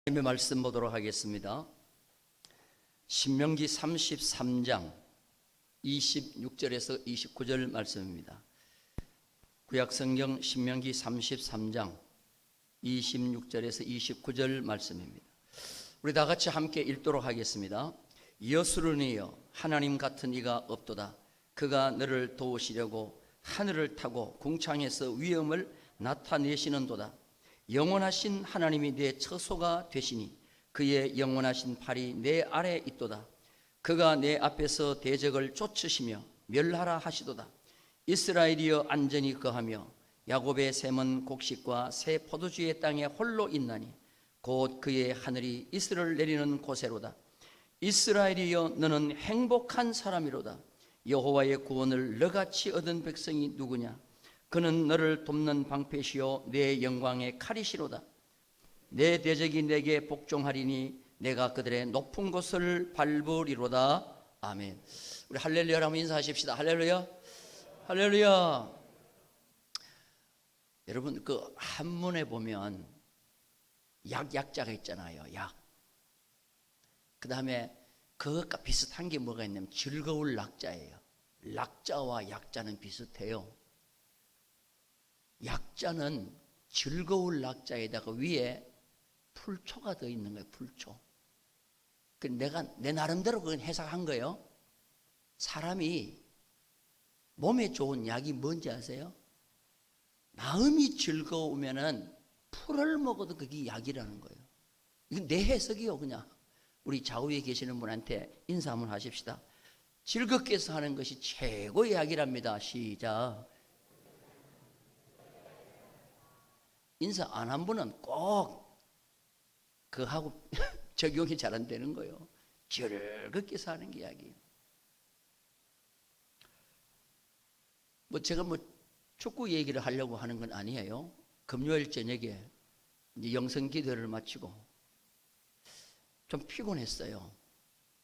하나님의 말씀 보도록 하겠습니다. 신명기 33장 26절에서 29절 말씀입니다. 구약성경 신명기 33장 26절에서 29절 말씀입니다. 우리 다 같이 함께 읽도록 하겠습니다. 여수르니여 하나님 같은 이가 없도다. 그가 너를 도우시려고 하늘을 타고 궁창에서 위엄을 나타내시는도다. 영원하신 하나님이 내 처소가 되시니 그의 영원하신 팔이 내 아래에 있도다. 그가 내 앞에서 대적을 쫓으시며 멸하라 하시도다. 이스라엘이여 안전히 거하며 야곱의 샘은 곡식과 새 포도주의 땅에 홀로 있나니 곧 그의 하늘이 이슬을 내리는 곳에로다. 이스라엘이여 너는 행복한 사람이로다. 여호와의 구원을 너같이 얻은 백성이 누구냐? 그는 너를 돕는 방패시요 내 영광의 칼이시로다. 내 대적이 내게 복종하리니 내가 그들의 높은 곳을 밟으리로다. 아멘. 우리 할렐루야 한번 인사하십시다. 할렐루야, 할렐루야. 여러분 그 한문에 보면 약자가 있잖아요. 약. 그 다음에 그것과 비슷한 게 뭐가 있냐면 즐거울 낙자예요. 낙자와 약자는 비슷해요. 약자는 즐거울 낙자에다가 위에 풀초가 더 있는 거예요. 풀초. 내가 내 나름대로 그건 해석한 거예요. 사람이 몸에 좋은 약이 뭔지 아세요? 마음이 즐거우면은 풀을 먹어도 그게 약이라는 거예요. 이건 내 해석이요. 그냥 우리 좌우에 계시는 분한테 인사 한번 하십시다. 즐겁게 사는 것이 최고의 약이랍니다. 시작. 인사 안 한 분은 꼭 그하고 적용이 잘 안 되는 거예요. 즐겁게 사는 게 이야기예요. 제가 축구 얘기를 하려고 하는 건 아니에요. 금요일 저녁에 이제 영성 기도를 마치고 좀 피곤했어요.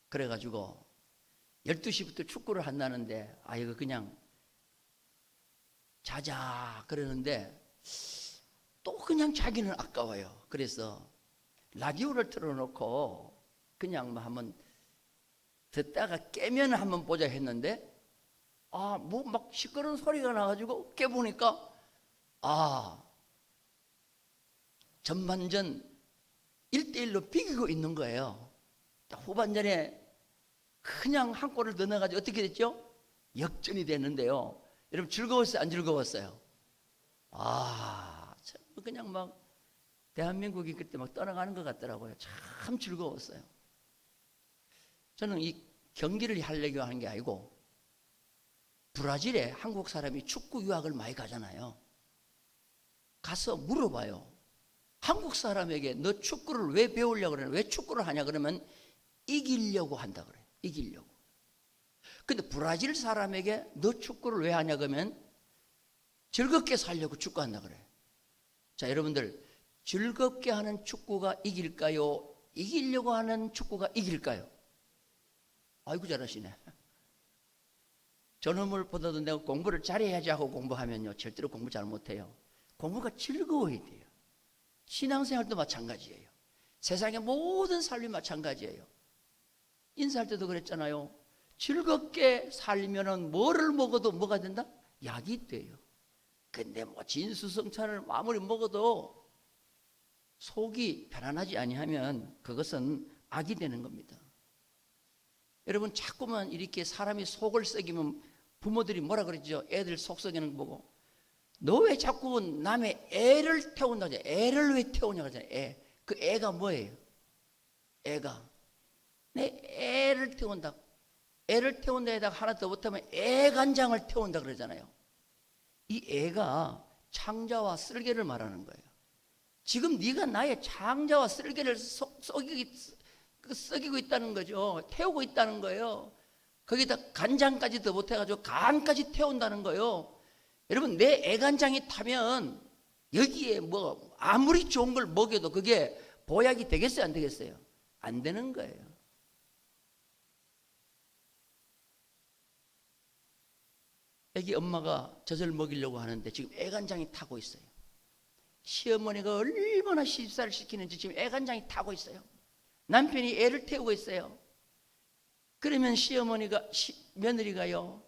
그래가지고 12시부터 축구를 한다는데 이거 그냥 자자 그러는데 또 그냥 자기는 아까워요. 그래서 라디오를 틀어놓고 그냥 한번 듣다가 깨면 한번 보자 했는데 막 시끄러운 소리가 나가지고 깨보니까 전반전 1대1로 비기고 있는 거예요. 후반전에 그냥 한 골을 더 넣어가지고 어떻게 됐죠? 역전이 됐는데요. 여러분 즐거웠어요? 안 즐거웠어요? 그냥 막 대한민국이 그때 막 떠나가는 것 같더라고요. 참 즐거웠어요. 저는 이 경기를 하려고 하는 게 아니고 브라질에 한국 사람이 축구 유학을 많이 가잖아요. 가서 물어봐요. 한국 사람에게 너 축구를 왜 배우려고 그러냐? 왜 축구를 하냐? 그러면 이기려고 한다 그래요. 이기려고. 근데 브라질 사람에게 너 축구를 왜 하냐? 그러면 즐겁게 살려고 축구한다 그래요. 자, 여러분들 즐겁게 하는 축구가 이길까요? 이기려고 하는 축구가 이길까요? 아이고 잘하시네. 저놈을 보다도 내가 공부를 잘해야지 하고 공부하면요 절대로 공부 잘 못해요. 공부가 즐거워야 돼요. 신앙생활도 마찬가지예요. 세상의 모든 삶이 마찬가지예요. 인사할 때도 그랬잖아요. 즐겁게 살면은 뭐를 먹어도 뭐가 된다? 약이 돼요. 근데 진수성찬을 아무리 먹어도 속이 편안하지 아니하면 그것은 악이 되는 겁니다. 여러분 자꾸만 이렇게 사람이 속을 썩이면 부모들이 뭐라 그러죠? 애들 속 썩이는 거 보고 너 왜 자꾸 남의 애를 태운다 그러죠? 애를 왜 태우냐 그러잖아요. 애. 그 애가 뭐예요? 애가 내 애를 태운다. 애를 태운다에다가 하나 더 못하면 애간장을 태운다 그러잖아요. 이 애가 창자와 쓸개를 말하는 거예요. 지금 네가 나의 창자와 쓸개를 썩이고 있다는 거죠. 태우고 있다는 거예요. 거기다 간장까지 더 못해가지고 간까지 태운다는 거예요. 여러분 내 애간장이 타면 여기에 아무리 좋은 걸 먹여도 그게 보약이 되겠어요? 안 되겠어요? 안 되는 거예요. 애기 엄마가 젖을 먹이려고 하는데 지금 애간장이 타고 있어요. 시어머니가 얼마나 시집살이를 시키는지 지금 애간장이 타고 있어요. 남편이 애를 태우고 있어요. 그러면 며느리가요,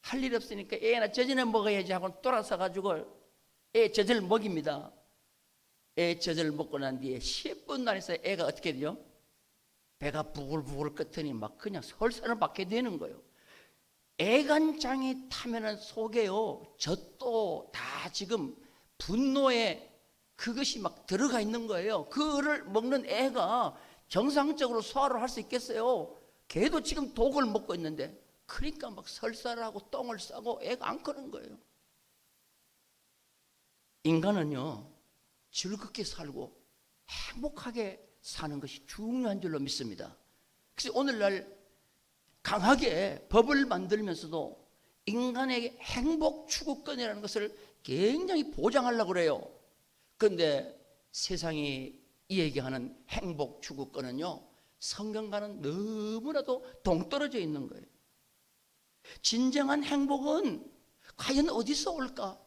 할 일 없으니까 애나 젖을 먹어야지 하고 돌아서 가지고 애 젖을 먹입니다. 애 젖을 먹고 난 뒤에 10분 안에서 애가 어떻게 돼요? 배가 부글부글 끓더니 막 그냥 설사를 받게 되는 거예요. 애간장이 타면은 속에요, 젖도 다 지금 분노에 그것이 막 들어가 있는 거예요. 그거를 먹는 애가 정상적으로 소화를 할 수 있겠어요? 걔도 지금 독을 먹고 있는데, 그러니까 막 설사를 하고 똥을 싸고 애가 안 크는 거예요. 인간은요, 즐겁게 살고 행복하게 사는 것이 중요한 줄로 믿습니다. 그래서 오늘날 강하게 법을 만들면서도 인간에게 행복 추구권이라는 것을 굉장히 보장하려고 그래요. 그런데 세상이 이야기하는 행복 추구권은요, 성경과는 너무나도 동떨어져 있는 거예요. 진정한 행복은 과연 어디서 올까?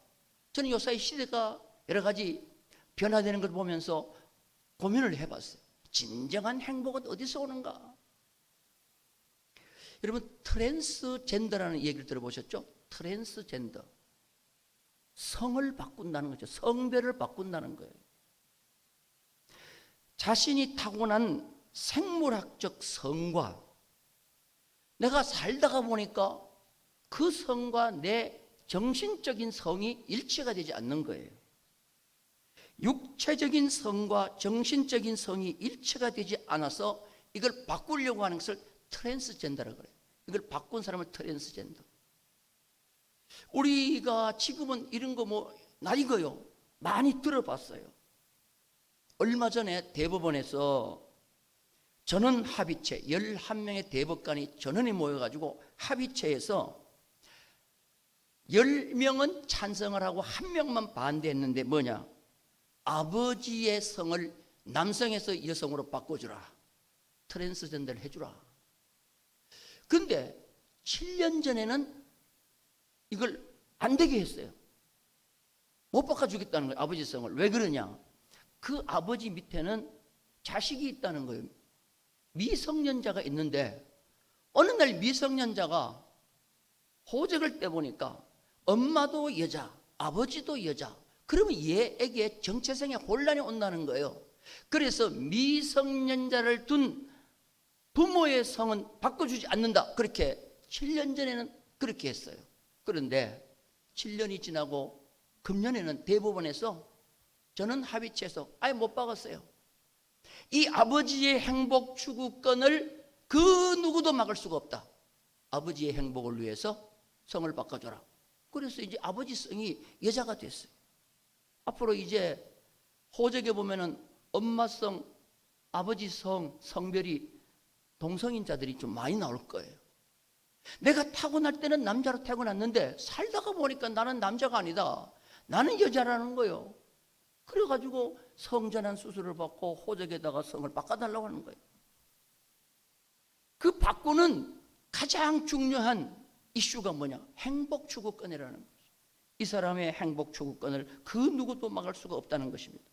저는 요사이 시대가 여러 가지 변화되는 걸 보면서 고민을 해봤어요. 진정한 행복은 어디서 오는가? 여러분, 트랜스젠더라는 얘기를 들어보셨죠? 트랜스젠더. 성을 바꾼다는 거죠. 성별을 바꾼다는 거예요. 자신이 타고난 생물학적 성과 내가 살다가 보니까 그 성과 내 정신적인 성이 일치가 되지 않는 거예요. 육체적인 성과 정신적인 성이 일치가 되지 않아서 이걸 바꾸려고 하는 것을 트랜스젠더라고 그래요. 이걸 바꾼 사람을 트랜스젠더. 우리가 지금은 이런 거 낯익어요. 많이 들어봤어요. 얼마 전에 대법원에서 전원 합의체 11명의 대법관이 전원이 모여가지고 합의체에서 10명은 찬성을 하고 1명만 반대했는데 뭐냐? 아버지의 성을 남성에서 여성으로 바꿔주라. 트랜스젠더를 해주라. 근데 7년 전에는 이걸 안 되게 했어요. 못 바꿔주겠다는 거예요. 아버지 성을. 왜 그러냐? 그 아버지 밑에는 자식이 있다는 거예요. 미성년자가 있는데 어느 날 미성년자가 호적을 떼보니까 엄마도 여자, 아버지도 여자. 그러면 얘에게 정체성에 혼란이 온다는 거예요. 그래서 미성년자를 둔 부모의 성은 바꿔주지 않는다. 그렇게 7년 전에는 그렇게 했어요. 그런데 7년이 지나고 금년에는 대법원에서 저는 합의체에서 아예 못 박았어요. 이 아버지의 행복 추구권을 그 누구도 막을 수가 없다. 아버지의 행복을 위해서 성을 바꿔줘라. 그래서 이제 아버지 성이 여자가 됐어요. 앞으로 이제 호적에 보면은 엄마 성, 아버지 성, 성별이 동성인자들이 좀 많이 나올 거예요. 내가 타고날 때는 남자로 태어났는데 살다가 보니까 나는 남자가 아니다. 나는 여자라는 거예요. 그래가지고 성전환 수술을 받고 호적에다가 성을 바꿔달라고 하는 거예요. 그 바꾸는 가장 중요한 이슈가 뭐냐? 행복 추구권이라는 거죠. 이 사람의 행복 추구권을 그 누구도 막을 수가 없다는 것입니다.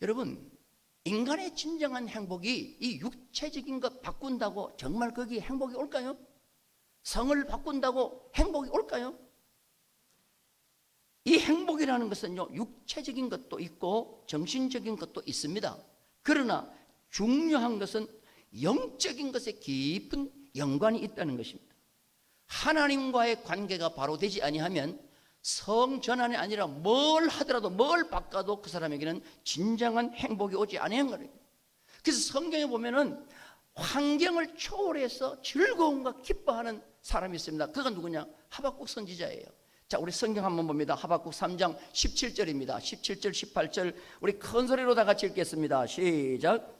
여러분, 인간의 진정한 행복이 이 육체적인 것 바꾼다고 정말 거기에 행복이 올까요? 성을 바꾼다고 행복이 올까요? 이 행복이라는 것은요, 육체적인 것도 있고 정신적인 것도 있습니다. 그러나 중요한 것은 영적인 것에 깊은 연관이 있다는 것입니다. 하나님과의 관계가 바로 되지 아니하면 성전환이 아니라 뭘 하더라도 뭘 바꿔도 그 사람에게는 진정한 행복이 오지 않는 거예요. 그래서 성경에 보면은 환경을 초월해서 즐거움과 기뻐하는 사람이 있습니다. 그가 누구냐? 하박국 선지자예요. 자, 우리 성경 한번 봅니다. 하박국 3장 17절입니다. 17절, 18절 우리 큰 소리로 다 같이 읽겠습니다. 시작.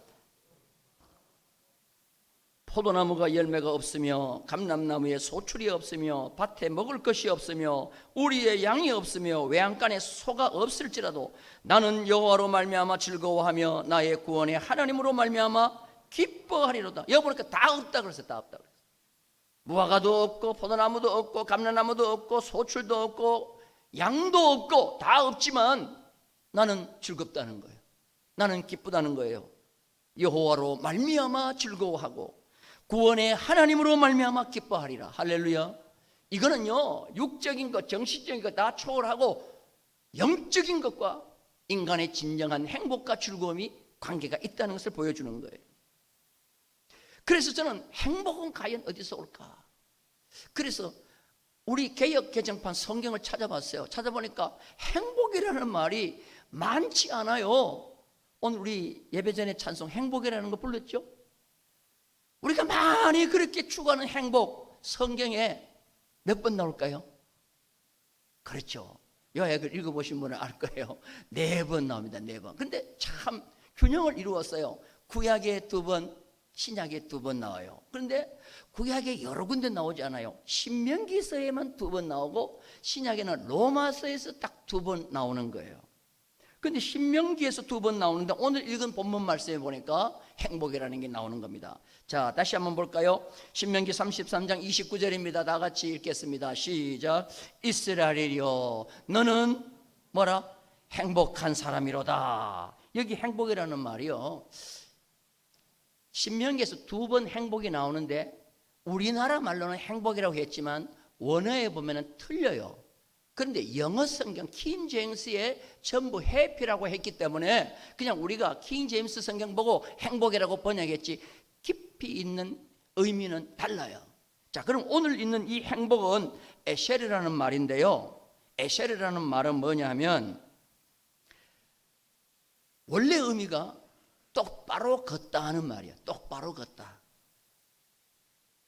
포도나무가 열매가 없으며 감람나무에 소출이 없으며 밭에 먹을 것이 없으며 우리의 양이 없으며 외양간에 소가 없을지라도 나는 여호와로 말미암아 즐거워하며 나의 구원의 하나님으로 말미암아 기뻐하리로다. 여기 보니까 다 없다 그랬어요. 다 없다 그랬어요. 무화과도 없고 포도나무도 없고 감람나무도 없고 소출도 없고 양도 없고 다 없지만 나는 즐겁다는 거예요. 나는 기쁘다는 거예요. 여호와로 말미암아 즐거워하고 구원의 하나님으로 말미암아 기뻐하리라. 할렐루야. 이거는요, 육적인 것, 정신적인 것 다 초월하고 영적인 것과 인간의 진정한 행복과 즐거움이 관계가 있다는 것을 보여주는 거예요. 그래서 저는 행복은 과연 어디서 올까? 그래서 우리 개역 개정판 성경을 찾아봤어요. 찾아보니까 행복이라는 말이 많지 않아요. 오늘 우리 예배 전에 찬송 행복이라는 거 불렀죠? 우리가 많이 그렇게 추구하는 행복, 성경에 몇 번 나올까요? 그렇죠. 요약을 읽어보신 분은 알 거예요. 4번 나옵니다. 4번. 근데 참 균형을 이루었어요. 구약에 2번, 신약에 2번 나와요. 그런데 구약에 여러 군데 나오지 않아요. 신명기서에만 2번 나오고 신약에는 로마서에서 딱 2번 나오는 거예요. 그런데 신명기에서 2번 나오는데 오늘 읽은 본문 말씀에 보니까 행복이라는 게 나오는 겁니다. 자, 다시 한번 볼까요? 신명기 33장 29절입니다. 다 같이 읽겠습니다. 시작. 이스라엘이여 너는 뭐라? 행복한 사람이로다. 여기 행복이라는 말이요, 신명기에서 2번 행복이 나오는데 우리나라 말로는 행복이라고 했지만 원어에 보면 틀려요. 그런데 영어 성경 킹 제임스에 전부 해피라고 했기 때문에 그냥 우리가 킹 제임스 성경 보고 행복이라고 번역했지 깊이 있는 의미는 달라요. 자, 그럼 오늘 있는 이 행복은 에셀이라는 말인데요, 에셀이라는 말은 뭐냐면 원래 의미가 똑바로 걷다 하는 말이야. 똑바로 걷다.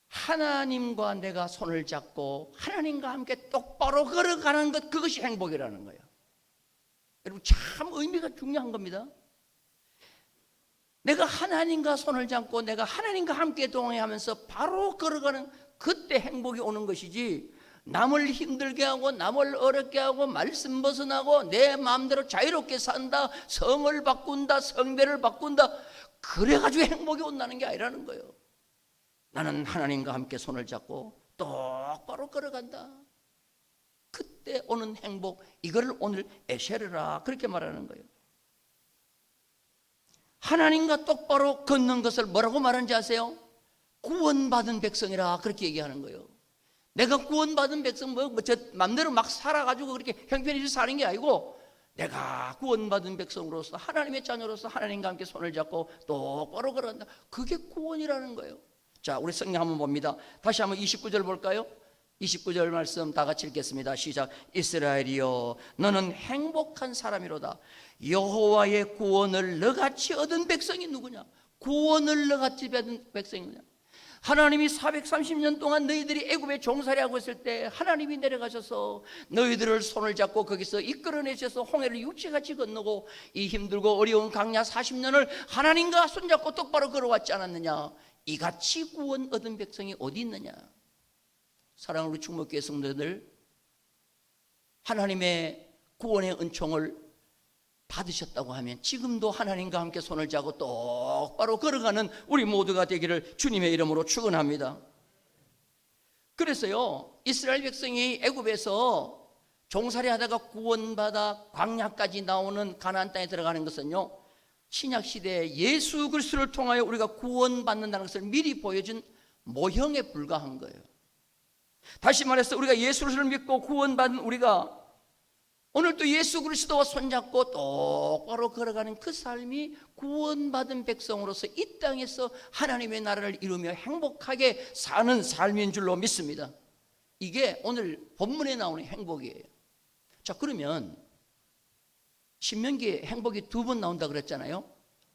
하나님과 내가 손을 잡고 하나님과 함께 똑바로 걸어가는 것, 그것이 행복이라는 거예요. 여러분, 참 의미가 중요한 겁니다. 내가 하나님과 손을 잡고 내가 하나님과 함께 동행하면서 바로 걸어가는 그때 행복이 오는 것이지, 남을 힘들게 하고 남을 어렵게 하고 말씀 벗어나고 내 마음대로 자유롭게 산다, 성을 바꾼다, 성배를 바꾼다, 그래가지고 행복이 온다는 게 아니라는 거예요. 나는 하나님과 함께 손을 잡고 똑바로 걸어간다. 그때 오는 행복, 이거를 오늘 에셀이라 그렇게 말하는 거예요. 하나님과 똑바로 걷는 것을 뭐라고 말하는지 아세요? 구원받은 백성이라 그렇게 얘기하는 거예요. 내가 구원받은 백성 저 맘대로 막 살아가지고 그렇게 형편있게 사는 게 아니고, 내가 구원받은 백성으로서 하나님의 자녀로서 하나님과 함께 손을 잡고 똑바로 걸어간다. 그게 구원이라는 거예요. 자, 우리 성경 한번 봅니다. 다시 한번 29절 볼까요? 29절 말씀 다 같이 읽겠습니다. 시작. 이스라엘이여 너는 행복한 사람이로다. 여호와의 구원을 너같이 얻은 백성이 누구냐? 구원을 너같이 받은 백성이 누구냐? 하나님이 430년 동안 너희들이 애굽에 종살이하고 있을 때 하나님이 내려가셔서 너희들을 손을 잡고 거기서 이끌어내셔서 홍해를 육지같이 건너고 이 힘들고 어려운 광야 40년을 하나님과 손잡고 똑바로 걸어왔지 않았느냐? 이같이 구원 얻은 백성이 어디 있느냐? 사랑하는 우리 충목교회 성도들, 하나님의 구원의 은총을 받으셨다고 하면 지금도 하나님과 함께 손을 잡고 똑바로 걸어가는 우리 모두가 되기를 주님의 이름으로 축원합니다. 그래서요, 이스라엘 백성이 애굽에서 종살이하다가 구원받아 광야까지 나오는 가나안 땅에 들어가는 것은요, 신약시대에 예수 그리스도를 통하여 우리가 구원받는다는 것을 미리 보여준 모형에 불과한 거예요. 다시 말해서 우리가 예수 그리스도를 믿고 구원받은 우리가 오늘도 예수 그리스도와 손잡고 똑바로 걸어가는 그 삶이 구원받은 백성으로서 이 땅에서 하나님의 나라를 이루며 행복하게 사는 삶인 줄로 믿습니다. 이게 오늘 본문에 나오는 행복이에요. 자, 그러면 신명기에 행복이 2번 나온다 그랬잖아요.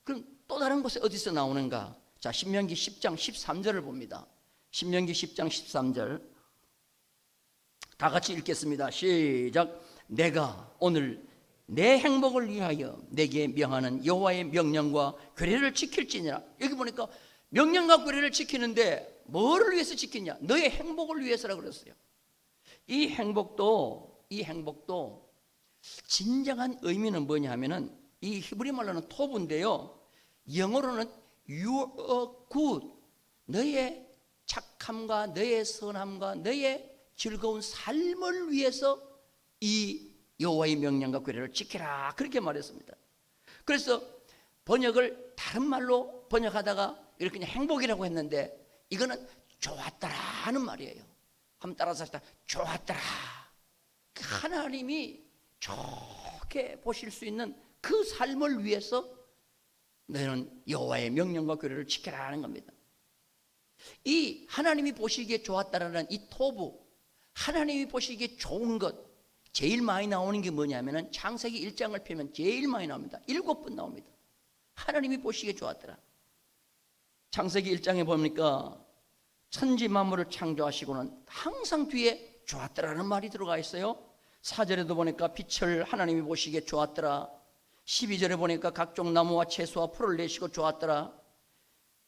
그럼 또 다른 곳에 어디서 나오는가? 자, 신명기 10장 13절을 봅니다. 신명기 10장 13절 다 같이 읽겠습니다. 시작. 내가 오늘 내 행복을 위하여 내게 명하는 여호와의 명령과 규례를 지킬지니라. 여기 보니까 명령과 규례를 지키는데 뭐를 위해서 지키냐? 너의 행복을 위해서라고 그랬어요. 이 행복도 진정한 의미는 뭐냐 하면은 이 히브리 말로는 토부인데요, 영어로는 you are good, 너의 착함과 너의 선함과 너의 즐거운 삶을 위해서 이 여호와의 명령과 규례를 지키라 그렇게 말했습니다. 그래서 번역을 다른 말로 번역하다가 이렇게 그냥 행복이라고 했는데 이거는 좋았더라는 말이에요. 한번 따라서 합시다. 좋았더라. 하나님이 좋게 보실 수 있는 그 삶을 위해서 너는 여호와의 명령과 규례를 지켜라 하는 겁니다. 이 하나님이 보시기에 좋았다라는 이 토부, 하나님이 보시기에 좋은 것 제일 많이 나오는 게 뭐냐면은 창세기 1장을 펴면 제일 많이 나옵니다. 7번 나옵니다. 하나님이 보시기에 좋았더라. 창세기 1장에 보니까 천지 만물을 창조하시고는 항상 뒤에 좋았더라는 말이 들어가 있어요. 4절에도 보니까 빛을 하나님이 보시기에 좋았더라. 12절에 보니까 각종 나무와 채소와 풀을 내시고 좋았더라.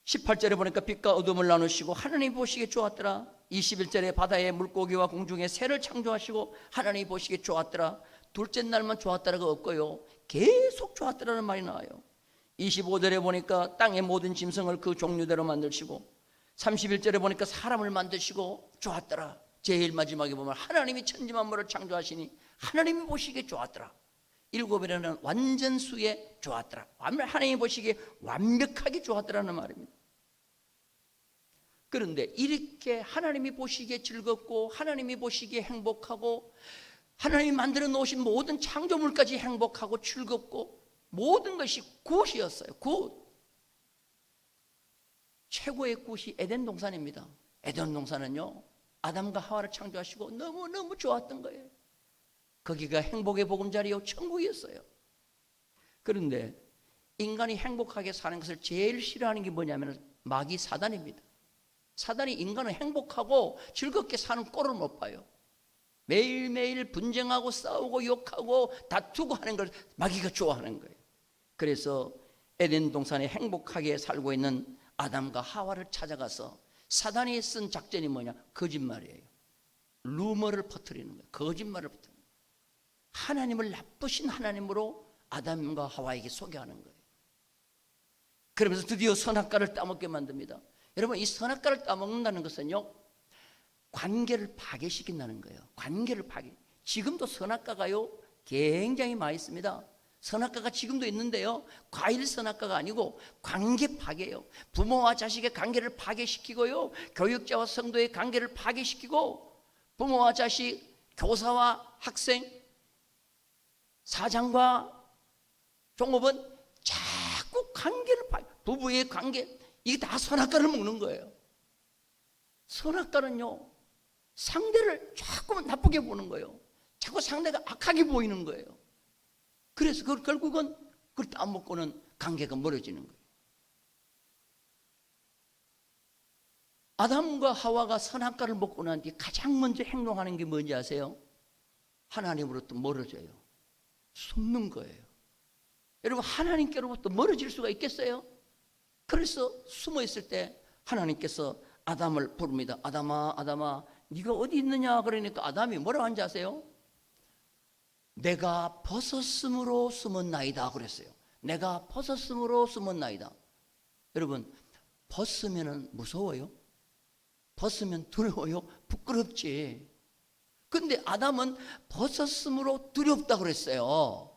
18절에 보니까 빛과 어둠을 나누시고 하나님이 보시기에 좋았더라. 21절에 바다의 물고기와 공중의 새를 창조하시고 하나님이 보시기에 좋았더라. 둘째 날만 좋았더라가 없고요, 계속 좋았더라는 말이 나와요. 25절에 보니까 땅의 모든 짐승을 그 종류대로 만드시고 31절에 보니까 사람을 만드시고 좋았더라. 제일 마지막에 보면 하나님이 천지 만물을 창조하시니 하나님이 보시기에 좋았더라. 7일에는 완전수에 좋았더라. 하나님이 보시기에 완벽하게 좋았더라는 말입니다. 그런데 이렇게 하나님이 보시기에 즐겁고 하나님이 보시기에 행복하고 하나님이 만들어 놓으신 모든 창조물까지 행복하고 즐겁고 모든 것이 굿이었어요. 굿. 최고의 굿이 에덴 동산입니다. 에덴 동산은요, 아담과 하와를 창조하시고 너무너무 좋았던 거예요. 거기가 행복의 보금자리요 천국이었어요. 그런데 인간이 행복하게 사는 것을 제일 싫어하는 게 뭐냐면 마귀 사단입니다. 사단이 인간을 행복하고 즐겁게 사는 꼴을 못 봐요. 매일매일 분쟁하고 싸우고 욕하고 다투고 하는 걸 마귀가 좋아하는 거예요. 그래서 에덴 동산에 행복하게 살고 있는 아담과 하와를 찾아가서 사단이 쓴 작전이 뭐냐? 거짓말이에요. 루머를 퍼뜨리는 거예요. 거짓말을 퍼뜨리는 거예요. 하나님을 나쁘신 하나님으로 아담과 하와에게 소개하는 거예요. 그러면서 드디어 선악과를 따먹게 만듭니다. 여러분, 이 선악과를 따먹는다는 것은요, 관계를 파괴시킨다는 거예요. 관계를 파괴. 지금도 선악과가요 굉장히 많이 있습니다. 선악과가 지금도 있는데요, 과일 선악과가 아니고 관계 파괴예요. 부모와 자식의 관계를 파괴시키고요, 교육자와 성도의 관계를 파괴시키고, 부모와 자식, 교사와 학생, 사장과 종업원, 자꾸 관계를 파괴. 부부의 관계, 이게 다 선악과를 먹는 거예요. 선악과는요, 상대를 자꾸 나쁘게 보는 거예요. 자꾸 상대가 악하게 보이는 거예요. 그래서 그걸 결국은 그걸 따먹고는 관계가 멀어지는 거예요. 아담과 하와가 선악과를 먹고 난 뒤 가장 먼저 행동하는 게 뭔지 아세요? 하나님으로부터 멀어져요. 숨는 거예요. 여러분, 하나님께로부터 멀어질 수가 있겠어요? 그래서 숨어 있을 때 하나님께서 아담을 부릅니다. 아담아, 아담아, 네가 어디 있느냐? 그러니까 아담이 뭐라고 하는지 아세요? 내가 벗었으므로 숨었나이다 그랬어요. 내가 벗었으므로 숨었나이다. 여러분, 벗으면 무서워요? 벗으면 두려워요? 부끄럽지. 근데 아담은 벗었으므로 두렵다 그랬어요.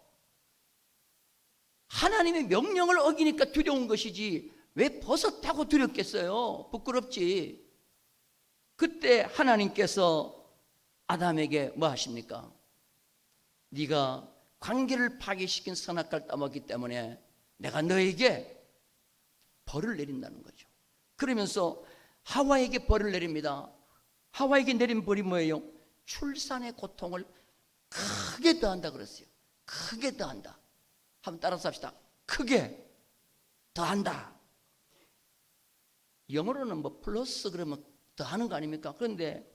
하나님의 명령을 어기니까 두려운 것이지 왜 벗었다고 두렵겠어요? 부끄럽지. 그때 하나님께서 아담에게 뭐 하십니까? 네가 관계를 파괴시킨 선악과를 따먹기 때문에 내가 너에게 벌을 내린다는 거죠. 그러면서 하와에게 벌을 내립니다. 하와에게 내린 벌이 뭐예요? 출산의 고통을 크게 더한다 그랬어요. 크게 더한다. 한번 따라서 합시다. 크게 더한다. 영어로는 뭐 플러스 그러면 더하는 거 아닙니까? 그런데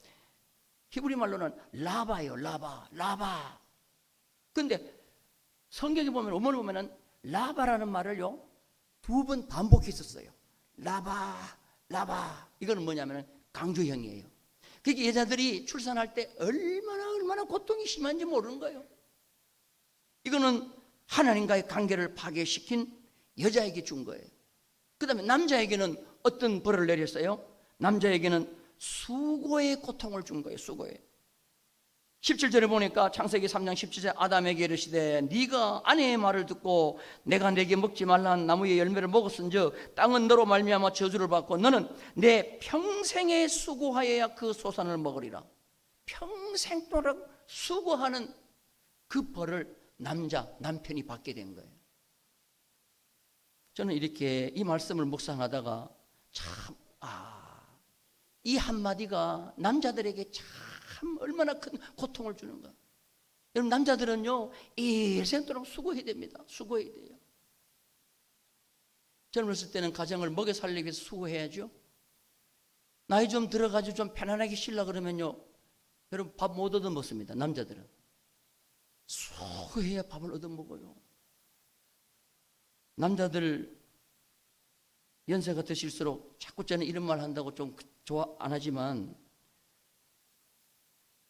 히브리 말로는 라바예요. 라바. 근데 성경에 보면, 어머니 보면은 라바라는 말을요 2번 반복했었어요. 라바. 이거는 뭐냐면은 강조형이에요. 그게 여자들이 출산할 때 얼마나 고통이 심한지 모르는 거예요. 이거는 하나님과의 관계를 파괴시킨 여자에게 준 거예요. 그 다음에 남자에게는 어떤 벌을 내렸어요? 남자에게는 수고의 고통을 준 거예요. 수고의. 17절에 보니까 창세기 3장 17절 아담에게 이르시되 네가 아내의 말을 듣고 내가 내게 먹지 말라는 나무의 열매를 먹었은즉 땅은 너로 말미암아 저주를 받고 너는 내 평생에 수고하여야 그 소산을 먹으리라. 평생 동안 수고하는 그 벌을 남편이 받게 된 거예요. 저는 이렇게 이 말씀을 묵상하다가 참 이 한마디가 남자들에게 참 얼마나 큰 고통을 주는가. 여러분, 남자들은요 일생 동안 수고해야 됩니다. 수고해야 돼요. 젊었을 때는 가정을 먹여 살리기 위해서 수고해야죠. 나이 좀 들어가지고 좀 편안하게 쉬려고 그러면요, 여러분 밥 못 얻어 먹습니다. 남자들은 수고해야 밥을 얻어 먹어요. 남자들 연세가 드실수록 자꾸 저는 이런 말 한다고 좀 좋아 안 하지만,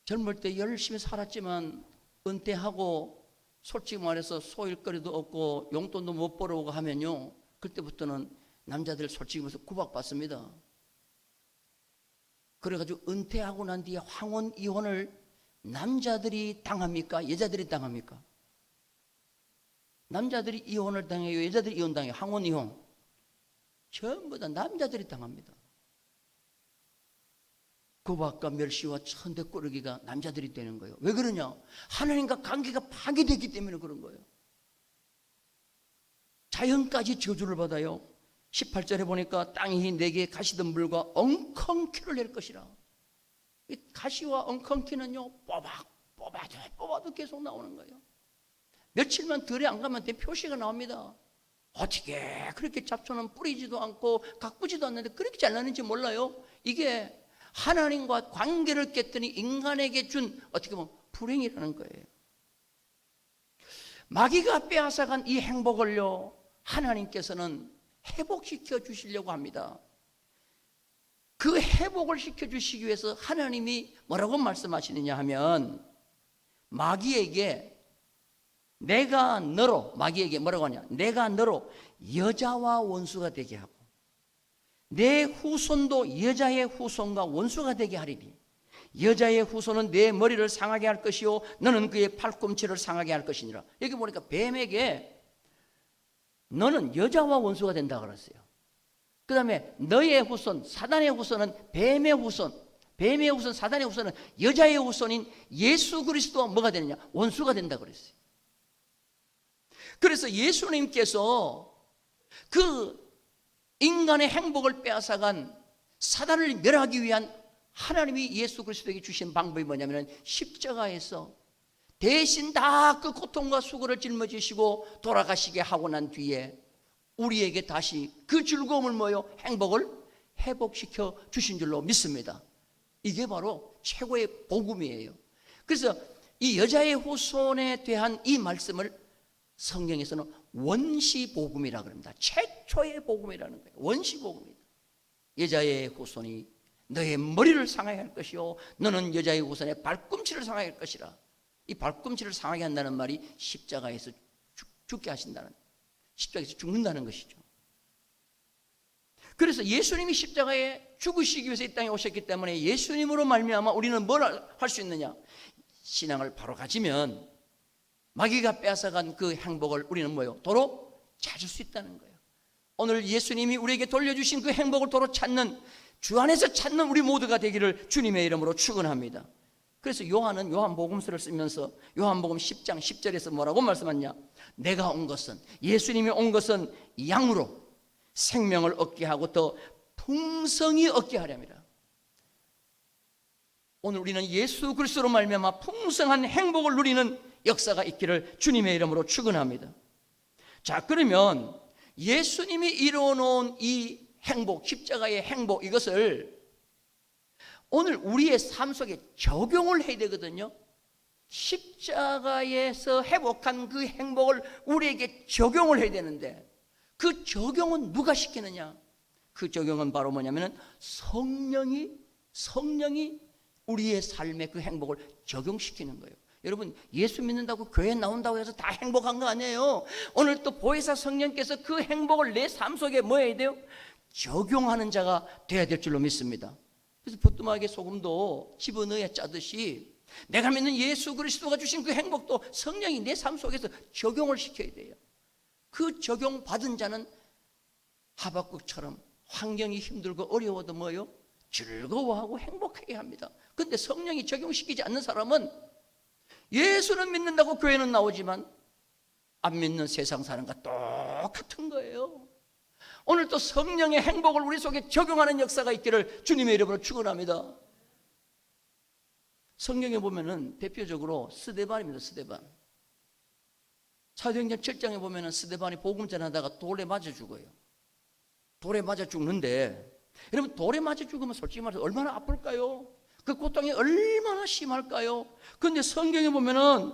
젊을 때 열심히 살았지만 은퇴하고 솔직히 말해서 소일거리도 없고 용돈도 못 벌어오고 하면요, 그때부터는 남자들 솔직히 말해서 구박받습니다. 그래가지고 은퇴하고 난 뒤에 황혼 이혼을 남자들이 당합니까? 여자들이 당합니까? 남자들이 이혼을 당해요? 여자들이 이혼 당해요? 황혼 이혼 전부 다 남자들이 당합니다. 구박과 멸시와 천대꾸러기가 남자들이 되는 거예요. 왜 그러냐? 하나님과 관계가 파괴되기 때문에 그런 거예요. 자연까지 저주를 받아요. 18절에 보니까 땅이 내게 가시덤불과 엉겅퀴를 낼 것이라. 이 가시와 엉겅퀴는요 뽑아도 계속 나오는 거예요. 며칠만 들에 안 가면 대 표시가 나옵니다. 어떻게 그렇게 잡초는 뿌리지도 않고 가꾸지도 않는데 그렇게 잘 나는지 몰라요. 이게 하나님과 관계를 깼더니 인간에게 준 어떻게 보면 불행이라는 거예요. 마귀가 빼앗아간 이 행복을요, 하나님께서는 회복시켜 주시려고 합니다. 그 회복을 시켜 주시기 위해서 하나님이 뭐라고 말씀하시느냐 하면, 마귀에게 마귀에게 뭐라고 하냐, 내가 너로 여자와 원수가 되게 하고 내 후손도 여자의 후손과 원수가 되게 하리니 여자의 후손은 내 머리를 상하게 할 것이요 너는 그의 팔꿈치를 상하게 할 것이니라. 여기 보니까 뱀에게 너는 여자와 원수가 된다 그랬어요. 그 다음에 너의 후손, 사단의 후손은 뱀의 후손, 사단의 후손은 여자의 후손인 예수 그리스도와 뭐가 되느냐, 원수가 된다 그랬어요. 그래서 예수님께서 그 인간의 행복을 빼앗아간 사단을 멸하기 위한 하나님이 예수 그리스도에게 주신 방법이 뭐냐면, 십자가에서 대신 다 그 고통과 수고를 짊어지시고 돌아가시게 하고 난 뒤에 우리에게 다시 그 즐거움을 행복을 회복시켜 주신 줄로 믿습니다. 이게 바로 최고의 복음이에요. 그래서 이 여자의 후손에 대한 이 말씀을 성경에서는 원시복음이라고 합니다. 최초의 복음이라는 거예요. 원시복음이다. 여자의 후손이 너의 머리를 상하게 할 것이요 너는 여자의 후손의 발꿈치를 상하게 할 것이라. 이 발꿈치를 상하게 한다는 말이 십자가에서 죽게 하신다는, 십자가에서 죽는다는 것이죠. 그래서 예수님이 십자가에 죽으시기 위해서 이 땅에 오셨기 때문에 예수님으로 말미암아 우리는 뭘 할 수 있느냐, 신앙을 바로 가지면 마귀가 빼앗아간 그 행복을 우리는 도로 찾을 수 있다는 거예요. 오늘 예수님이 우리에게 돌려주신 그 행복을 도로 찾는, 주 안에서 찾는 우리 모두가 되기를 주님의 이름으로 축원합니다. 그래서 요한은 요한복음서를 쓰면서 요한복음 10장 10절에서 뭐라고 말씀하냐, 내가 온 것은, 예수님이 온 것은 양으로 생명을 얻게 하고 더 풍성히 얻게 하렵니다. 오늘 우리는 예수 그리스도로 말미암아 풍성한 행복을 누리는 역사가 있기를 주님의 이름으로 축원합니다. 자, 그러면 예수님이 이루어놓은 이 행복, 십자가의 행복, 이것을 오늘 우리의 삶 속에 적용을 해야 되거든요. 십자가에서 회복한 그 행복을 우리에게 적용을 해야 되는데, 그 적용은 누가 시키느냐? 그 적용은 바로 뭐냐면 성령이 우리의 삶에 그 행복을 적용시키는 거예요. 여러분, 예수 믿는다고 교회 나온다고 해서 다 행복한 거 아니에요. 오늘 또 보혜사 성령께서 그 행복을 내 삶 속에 뭐 해야 돼요? 적용하는 자가 돼야 될 줄로 믿습니다. 그래서 부뚜막에 소금도 집어넣어야 짜듯이 내가 믿는 예수 그리스도가 주신 그 행복도 성령이 내 삶 속에서 적용을 시켜야 돼요. 그 적용 받은 자는 하박국처럼 환경이 힘들고 어려워도 뭐요? 즐거워하고 행복하게 합니다. 그런데 성령이 적용시키지 않는 사람은 예수는 믿는다고 교회는 나오지만 안 믿는 세상 사람과 똑같은 거예요. 오늘 또 성령의 행복을 우리 속에 적용하는 역사가 있기를 주님의 이름으로 축원합니다. 성경에 보면은 대표적으로 스데반입니다. 스데반. 사도행전 7장에 보면은 스데반이 복음 전하다가 돌에 맞아 죽어요. 돌에 맞아 죽는데, 여러분 돌에 맞아 죽으면 솔직히 말해서 얼마나 아플까요? 그 고통이 얼마나 심할까요? 그런데 성경에 보면은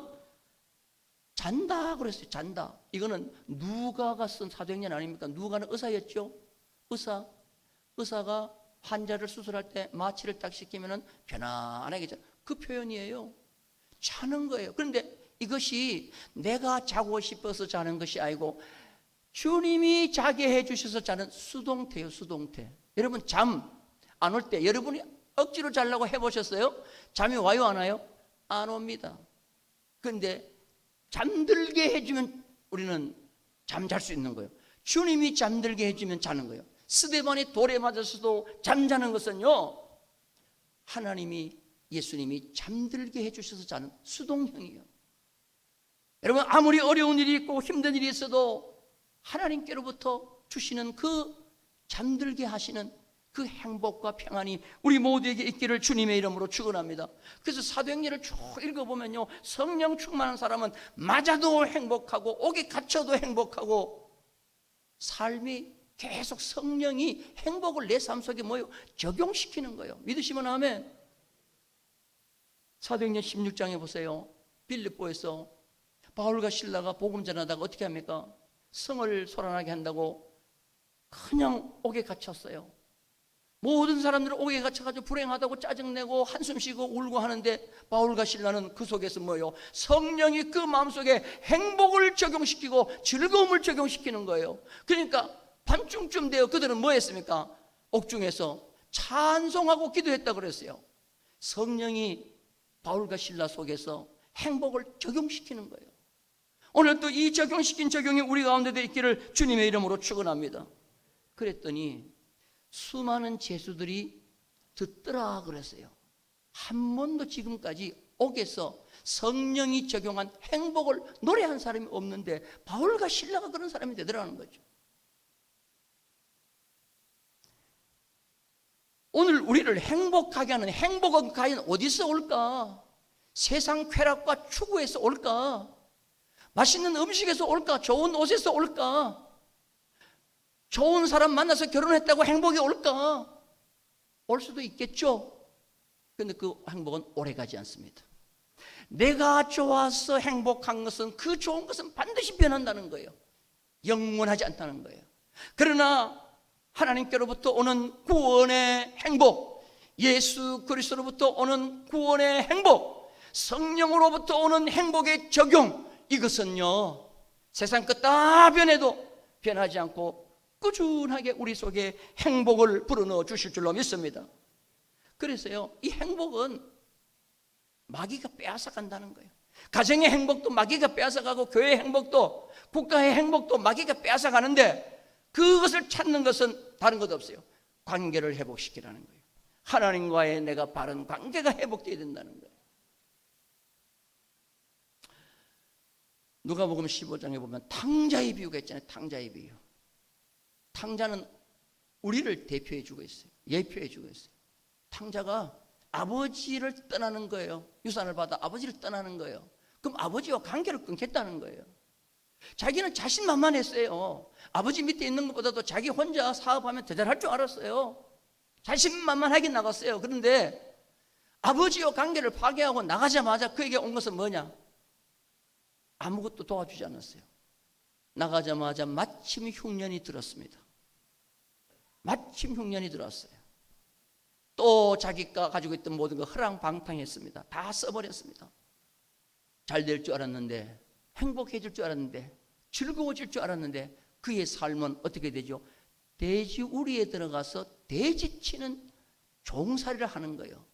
잔다 그랬어요. 잔다. 이거는 누가가 쓴 사도행전 아닙니까? 누가는 의사였죠. 의사가 환자를 수술할 때 마취를 딱 시키면은 편안하게 자. 그 표현이에요. 자는 거예요. 그런데 이것이 내가 자고 싶어서 자는 것이 아니고 주님이 자게 해주셔서 자는 수동태예요. 수동태. 여러분 잠 안 올 때 여러분이 억지로 자려고 해보셨어요? 잠이 와요 안 와요? 안 옵니다. 그런데 잠들게 해주면 우리는 잠잘 수 있는 거예요. 주님이 잠들게 해주면 자는 거예요. 스데반이 돌에 맞아서도 잠자는 것은요, 하나님이 예수님이 잠들게 해주셔서 자는 수동형이에요. 여러분 아무리 어려운 일이 있고 힘든 일이 있어도 하나님께로부터 주시는 그 잠들게 하시는 그 행복과 평안이 우리 모두에게 있기를 주님의 이름으로 축원합니다. 그래서 사도행전을 쭉 읽어보면요, 성령 충만한 사람은 맞아도 행복하고 옥에 갇혀도 행복하고 삶이 계속 성령이 행복을 내 삶 속에 뭐요? 적용시키는 거예요. 믿으시면 아멘. 사도행전 16장에 보세요. 빌립보에서 바울과 실라가 복음 전하다가 어떻게 합니까? 성을 소란하게 한다고 그냥 옥에 갇혔어요. 모든 사람들은 옥에 갇혀가지고 불행하다고 짜증내고 한숨 쉬고 울고 하는데 바울과 실라는 그 속에서 뭐예요? 성령이 그 마음속에 행복을 적용시키고 즐거움을 적용시키는 거예요. 그러니까 밤중쯤 되어 그들은 뭐 했습니까? 옥중에서 찬송하고 기도했다고 그랬어요. 성령이 바울과 실라 속에서 행복을 적용시키는 거예요. 오늘 또 이 적용시킨 적용이 우리 가운데도 있기를 주님의 이름으로 축원합니다. 그랬더니 수많은 죄수들이 듣더라 그랬어요. 한 번도 지금까지 옥에서 성령이 적용한 행복을 노래한 사람이 없는데 바울과 실라가 그런 사람이 되더라는 거죠. 오늘 우리를 행복하게 하는 행복은 과연 어디서 올까? 세상 쾌락과 추구에서 올까? 맛있는 음식에서 올까? 좋은 옷에서 올까? 좋은 사람 만나서 결혼했다고 행복이 올까? 올 수도 있겠죠. 그런데 그 행복은 오래가지 않습니다. 내가 좋아서 행복한 것은, 그 좋은 것은 반드시 변한다는 거예요. 영원하지 않다는 거예요. 그러나 하나님께로부터 오는 구원의 행복, 예수 그리스도로부터 오는 구원의 행복, 성령으로부터 오는 행복의 적용, 이것은요 세상 끝 다 변해도 변하지 않고 꾸준하게 우리 속에 행복을 불어넣어 주실 줄로 믿습니다. 그래서요, 이 행복은 마귀가 빼앗아간다는 거예요. 가정의 행복도 마귀가 빼앗아가고 교회의 행복도, 국가의 행복도 마귀가 빼앗아가는데 그것을 찾는 것은 다른 것 없어요. 관계를 회복시키라는 거예요. 하나님과의 내가 바른 관계가 회복되어야 된다는 거예요. 누가복음 15장에 보면 탕자의 비유가 있잖아요. 탕자의 비유. 탕자는 우리를 대표해 주고 있어요. 예표해 주고 있어요. 탕자가 아버지를 떠나는 거예요. 유산을 받아 아버지를 떠나는 거예요. 그럼 아버지와 관계를 끊겠다는 거예요. 자기는 자신만만했어요. 아버지 밑에 있는 것보다도 자기 혼자 사업하면 더 잘할 줄 알았어요. 자신만만하게 나갔어요. 그런데 아버지와 관계를 파괴하고 나가자마자 그에게 온 것은 뭐냐? 아무것도 도와주지 않았어요. 나가자마자 마침 흉년이 들었습니다. 마침 흉년이 들었어요. 또 자기가 가지고 있던 모든 거 허랑방탕했습니다. 다 써버렸습니다. 잘 될 줄 알았는데, 행복해질 줄 알았는데, 즐거워질 줄 알았는데 그의 삶은 어떻게 되죠? 돼지 우리에 들어가서 돼지치는 종살이를 하는 거예요.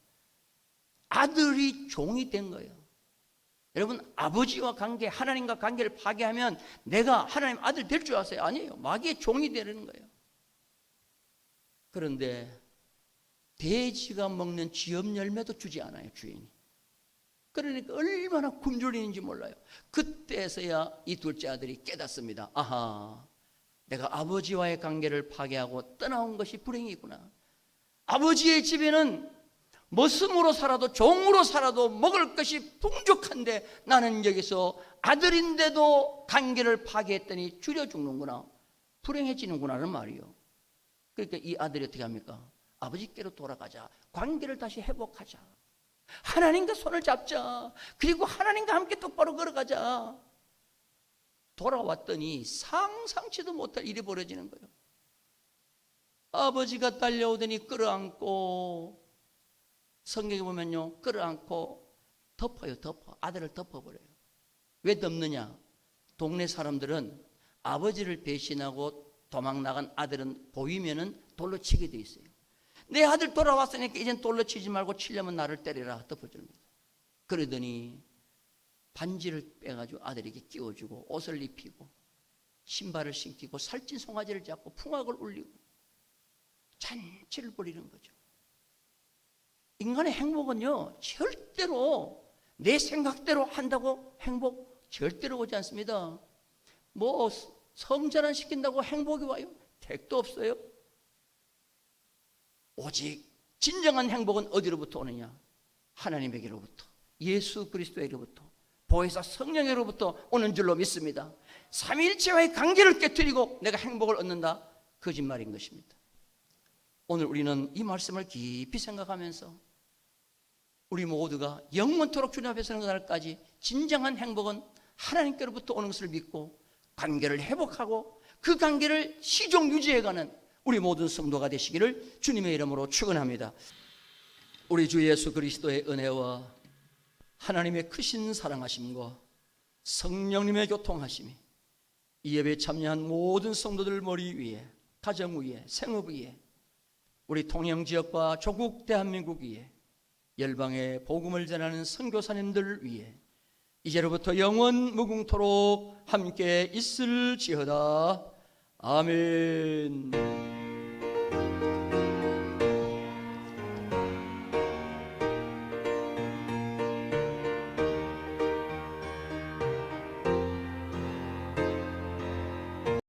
아들이 종이 된 거예요. 여러분, 아버지와 관계, 하나님과 관계를 파괴하면 내가 하나님 아들 될 줄 아세요? 아니에요. 마귀의 종이 되는 거예요. 그런데 돼지가 먹는 쥐업 열매도 주지 않아요, 주인이. 그러니까 얼마나 굶주리는지 몰라요. 그때서야 이 둘째 아들이 깨닫습니다. 아하, 내가 아버지와의 관계를 파괴하고 떠나온 것이 불행이구나. 아버지의 집에는 머슴으로 살아도 종으로 살아도 먹을 것이 풍족한데 나는 여기서 아들인데도 관계를 파괴했더니 줄여 죽는구나, 불행해지는구나는 말이요. 그러니까 이 아들이 어떻게 합니까? 아버지께로 돌아가자, 관계를 다시 회복하자, 하나님과 손을 잡자, 그리고 하나님과 함께 똑바로 걸어가자. 돌아왔더니 상상치도 못할 일이 벌어지는 거예요. 아버지가 달려오더니 끌어안고, 성경에 보면요, 끌어안고 덮어요. 덮어. 아들을 덮어버려요. 왜 덮느냐? 동네 사람들은 아버지를 배신하고 도망 나간 아들은 보이면은 돌로 치게 돼 있어요. 내 아들 돌아왔으니까 이젠 돌로 치지 말고 치려면 나를 때려라, 덮어줍니다. 그러더니 반지를 빼가지고 아들에게 끼워주고 옷을 입히고 신발을 신기고 살찐 송아지를 잡고 풍악을 울리고 잔치를 벌이는 거죠. 인간의 행복은요, 절대로 내 생각대로 한다고 행복 절대로 오지 않습니다. 뭐 성전환 시킨다고 행복이 와요? 택도 없어요. 오직 진정한 행복은 어디로부터 오느냐? 하나님에게로부터, 예수 그리스도에게로부터, 보혜사 성령으로부터 오는 줄로 믿습니다. 삼위일체와의 관계를 깨뜨리고 내가 행복을 얻는다? 거짓말인 것입니다. 오늘 우리는 이 말씀을 깊이 생각하면서 우리 모두가 영원토록 주님 앞에 서는 그날까지 진정한 행복은 하나님께로부터 오는 것을 믿고 관계를 회복하고 그 관계를 시종 유지해가는 우리 모든 성도가 되시기를 주님의 이름으로 축원합니다. 우리 주 예수 그리스도의 은혜와 하나님의 크신 사랑하심과 성령님의 교통하심이 이 예배에 참여한 모든 성도들 머리 위에, 가정 위에, 생업 위에, 우리 통영지역과 조국 대한민국 위에, 열방의 복음을 전하는 선교사님들 위에 이제로부터 영원 무궁토록 함께 있을지어다. 아멘.